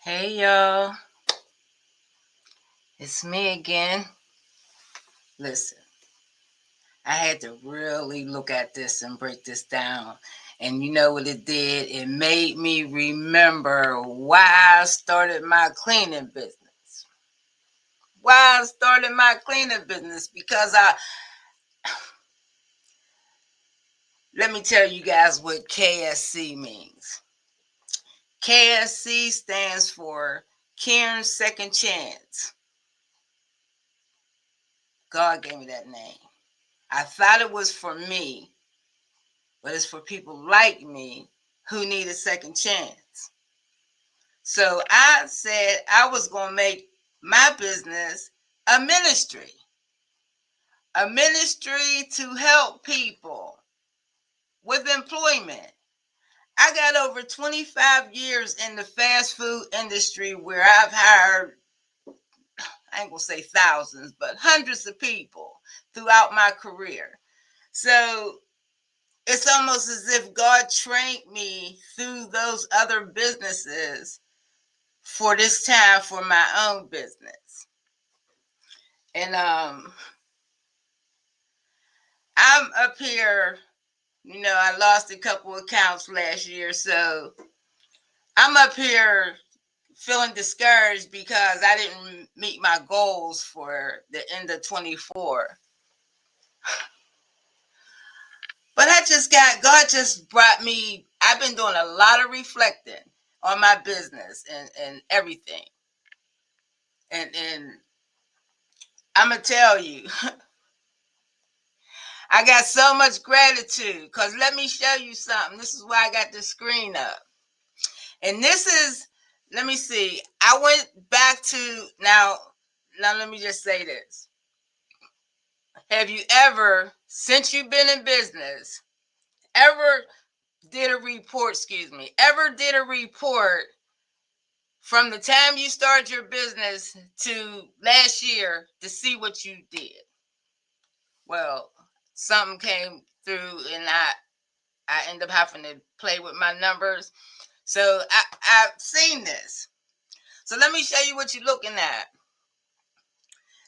Hey y'all, it's me again. Listen, I had to really look at this and break this down. And you know what it did? It made me remember why I started my cleaning business. Because let me tell you guys what KSC means. KSC stands for Karen's Second Chance. God gave me that name. I thought it was for me, but it's for people like me who need a second chance. So I said I was going to make my business a ministry to help people with employment. I got over 25 years in the fast food industry where I've hired, I ain't going to say thousands, but hundreds of people throughout my career. So it's almost as if God trained me through those other businesses for this time for my own business. And I'm up here, I lost a couple accounts last year, so I'm up here feeling discouraged because I didn't meet my goals for the end of 24. But God just brought me, I've been doing a lot of reflecting on my business and everything. And I'm going to tell you, I got so much gratitude because let me show you something. This is why I got this screen up. And this is, let me see. I went back to, now let me just say this. Have you ever, since you've been in business, ever did a report from the time you started your business to last year to see what you did? Well, something came through and I end up having to play with my numbers. So I've seen this. So let me show you what you're looking at.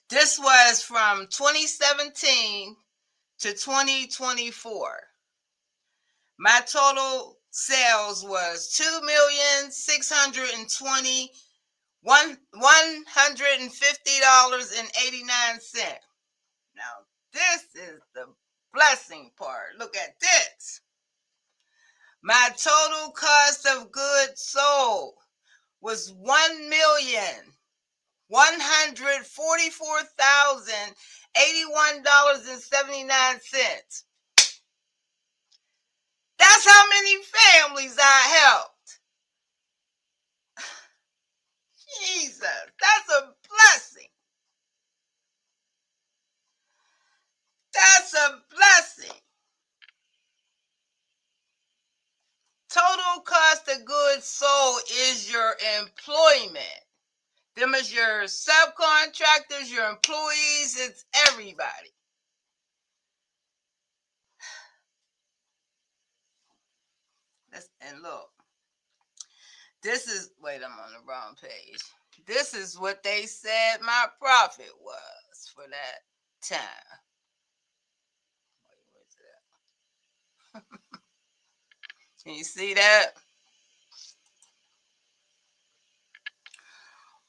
This was from 2017 to 2024. My total sales was $2,620,150.89. Now this is the blessing part. Look at this. My total cost of goods sold was $1,144,081.79. That's how many families I helped. Jesus, that's a blessing. That's a blessing. Total cost of goods sold is your employment. Them is your subcontractors, your employees, it's everybody. And look, wait, I'm on the wrong page. This is what they said my profit was for that time. Wait, where's that? Can you see that?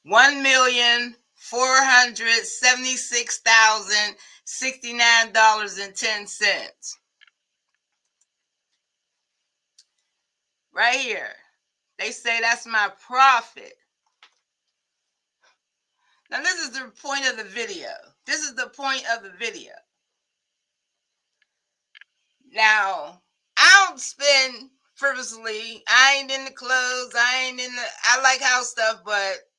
$1,476,069.10. Right here. They say that's my profit. Now this is the point of the video. Now, I don't spend frivolously. I ain't in the clothes. I like house stuff, but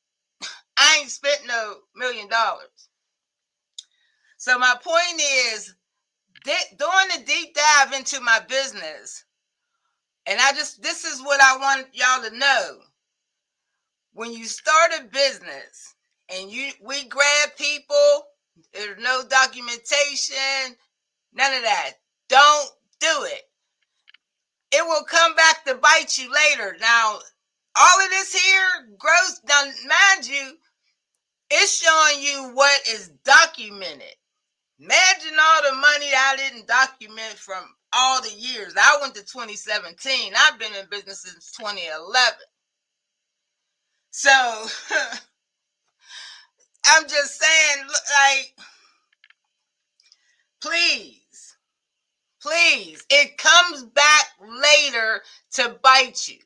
I ain't spent no $1 million. So my point is, doing a deep dive into my business, and this is what I want y'all to know. When you start a business and we grab people, there's no documentation, none of that. Don't do it. It will come back to bite you later. Now, All of this here gross. Now, mind you, it's showing you what is documented. Imagine all the money that I didn't document from all the years. I went to 2017. I've been in business since 2011. So I'm just saying, like, please, please, it comes back later to bite you.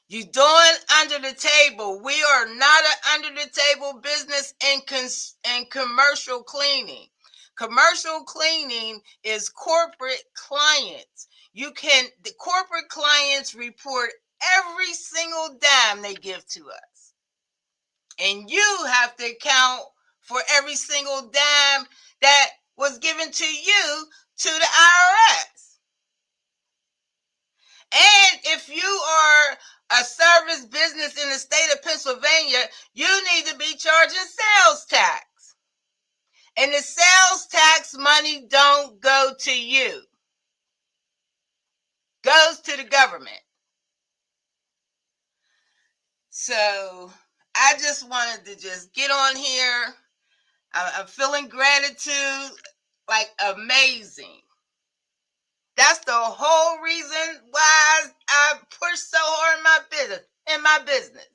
You're doing under the table. We are not an under the table business in commercial cleaning. Commercial cleaning is corporate clients. The corporate clients report every single dime they give to us. And you have to account for every single dime that was given to you to the IRS. And if you are a service business in the state of Pennsylvania, you need to be charging sales tax. And the sales tax money don't go to you. Goes to the government. So I just wanted to just get on here. I'm feeling gratitude like amazing. That's the whole reason why I push so hard in my business.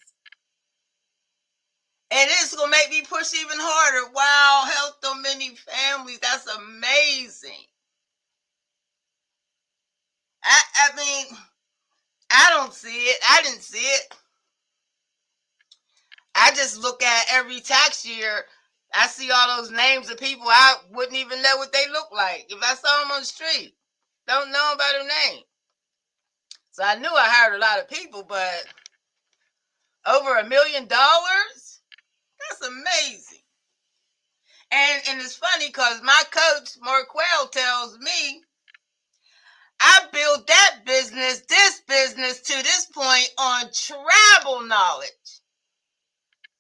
And it's going to make me push even harder. Wow, help so many families. That's amazing. I mean, I don't see it. I didn't see it. I just look at every tax year. I see all those names of people I wouldn't even know what they look like if I saw them on the street. Don't know them by their name. So I knew I hired a lot of people, but over $1 million? That's amazing. And it's funny because my coach, Marquell, tells me I built this business to this point on travel knowledge.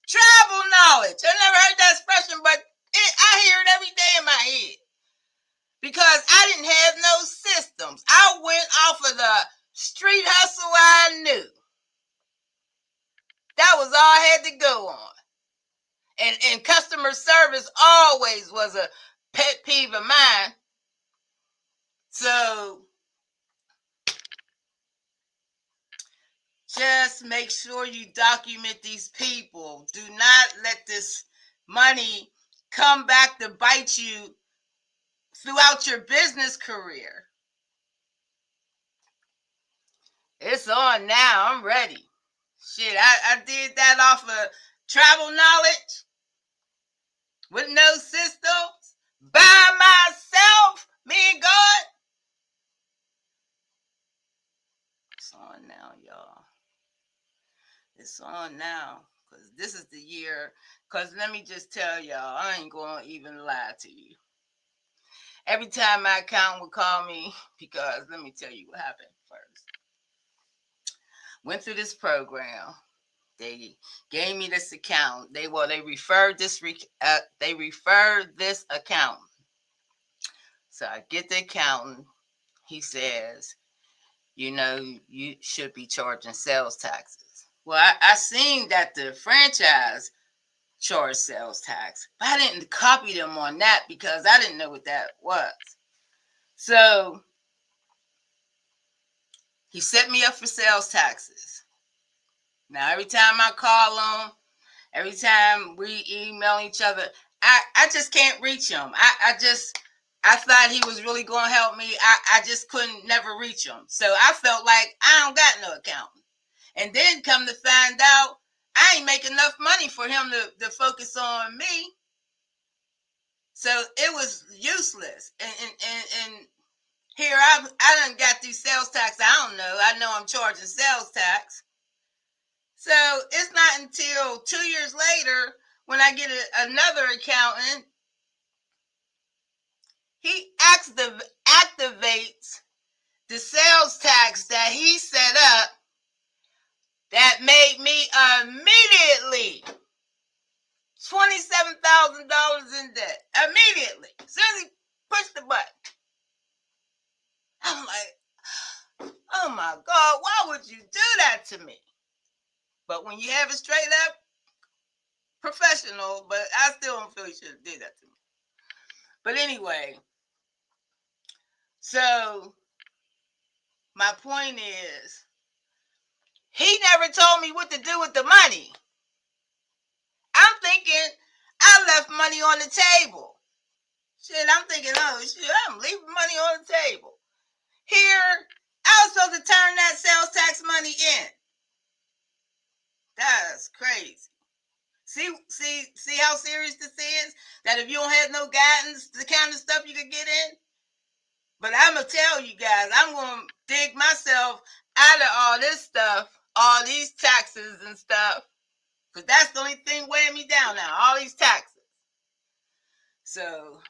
Travel knowledge. I never heard that expression, but I hear it every day in my head. Because I didn't have no systems. I went off of the street hustle I knew. That was all I had to go on. And customer service always was a pet peeve of mine. So just make sure you document these people. Do not let this money come back to bite you throughout your business career. It's on now. I'm ready. Shit, I did that off of travel knowledge with no systems by myself, me and God. It's on now, y'all. It's on now. Because this is the year. Because let me just tell y'all, I ain't going to even lie to you. Every time my accountant would call me, because let me tell you what happened first. Went through this program. They gave me this account. They referred this account. So I get the accountant. He says, you should be charging sales taxes. Well, I seen that the franchise charged sales tax, but I didn't copy them on that because I didn't know what that was. So he set me up for sales taxes. Now, every time I call him, every time we email each other, I just can't reach him. I thought he was really going to help me. I just couldn't never reach him. So I felt like I don't got no accountant. And then come to find out, I ain't make enough money for him to focus on me. So it was useless. And here I done got these sales tax. I know I'm charging sales tax. So it's not until 2 years later when I get another accountant, he activates the sales tax that he set up that made me immediately $27,000 in debt. Immediately. As soon as he pushed the button. I'm like, oh oh my God, why would you do that to me? But when you have it straight up, professional, but I still don't feel you should have did that to me. But anyway, so my point is, he never told me what to do with the money. I'm thinking I left money on the table. Shit, I'm thinking, oh shit, I'm leaving money on the table. Here, I was supposed to turn that sales tax money in. That's crazy. See how serious this is? That if you don't have no guidance, the kind of stuff you could get in. But I'm going to tell you guys, I'm going to dig myself out of all this stuff, all these taxes and stuff. Because that's the only thing weighing me down now, all these taxes. So,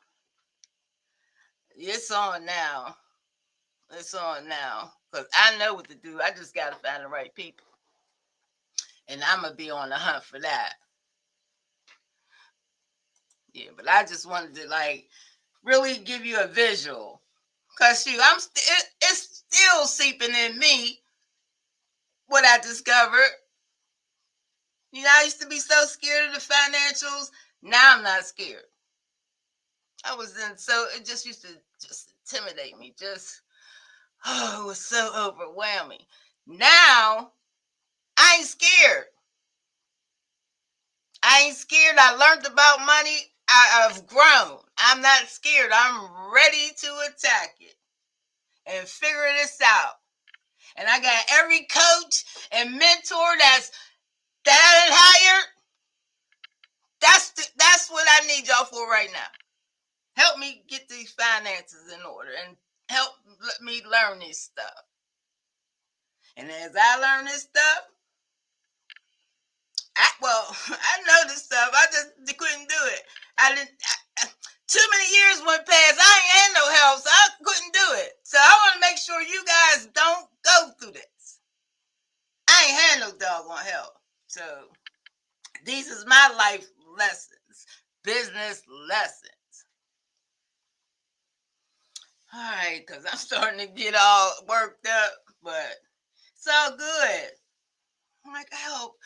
it's on now. It's on now. Because I know what to do. I just got to find the right people. And I'm going to be on the hunt for that. Yeah, but I just wanted to, like, really give you a visual. Because, shoot, it's still seeping in me what I discovered. You know, I used to be so scared of the financials. Now I'm not scared. I was in, so it just used to just intimidate me. Just, oh, it was so overwhelming. Now, I ain't scared. I ain't scared. I learned about money. I've grown. I'm not scared. I'm ready to attack it and figure this out. And I got every coach and mentor that I done hired. That's what I need y'all for right now. Help me get these finances in order and help me learn this stuff. And as I learn this stuff, I know this stuff. I just couldn't do it. Too many years went past. I ain't had no help, so I couldn't do it. So I want to make sure you guys don't go through this. I ain't had no doggone help. So these is my life lessons, business lessons. All right, because I'm starting to get all worked up, but it's all good. I'm like, I help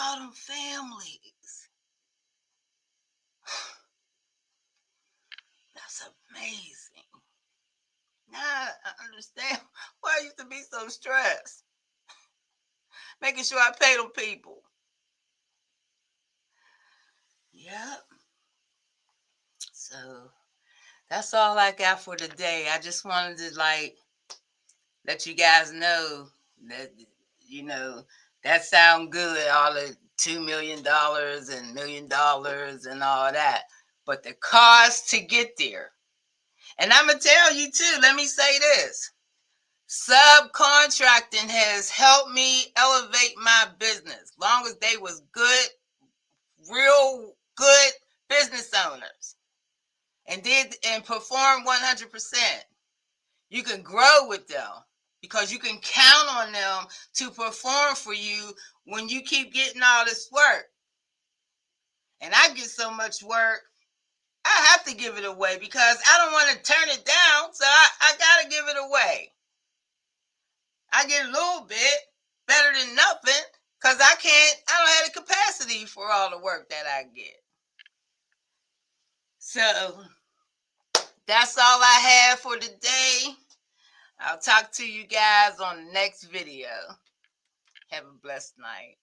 all them families. That's amazing. Now I understand why I used to be so stressed. Making sure I pay them people. Yep. So that's all I got for today. I just wanted to let you guys know that, that sound good, all the $2 million and $1 million and all that. But the cost to get there. And I'm going to tell you too, let me say this. Subcontracting has helped me elevate my business. Long as they was good, real good business owners and perform 100%. You can grow with them because you can count on them to perform for you when you keep getting all this work. And I get so much work, I have to give it away because I don't want to turn it down. So I got to give it away. I get a little bit better than nothing because I don't have the capacity for all the work that I get. So that's all I have for today. I'll talk to you guys on the next video. Have a blessed night.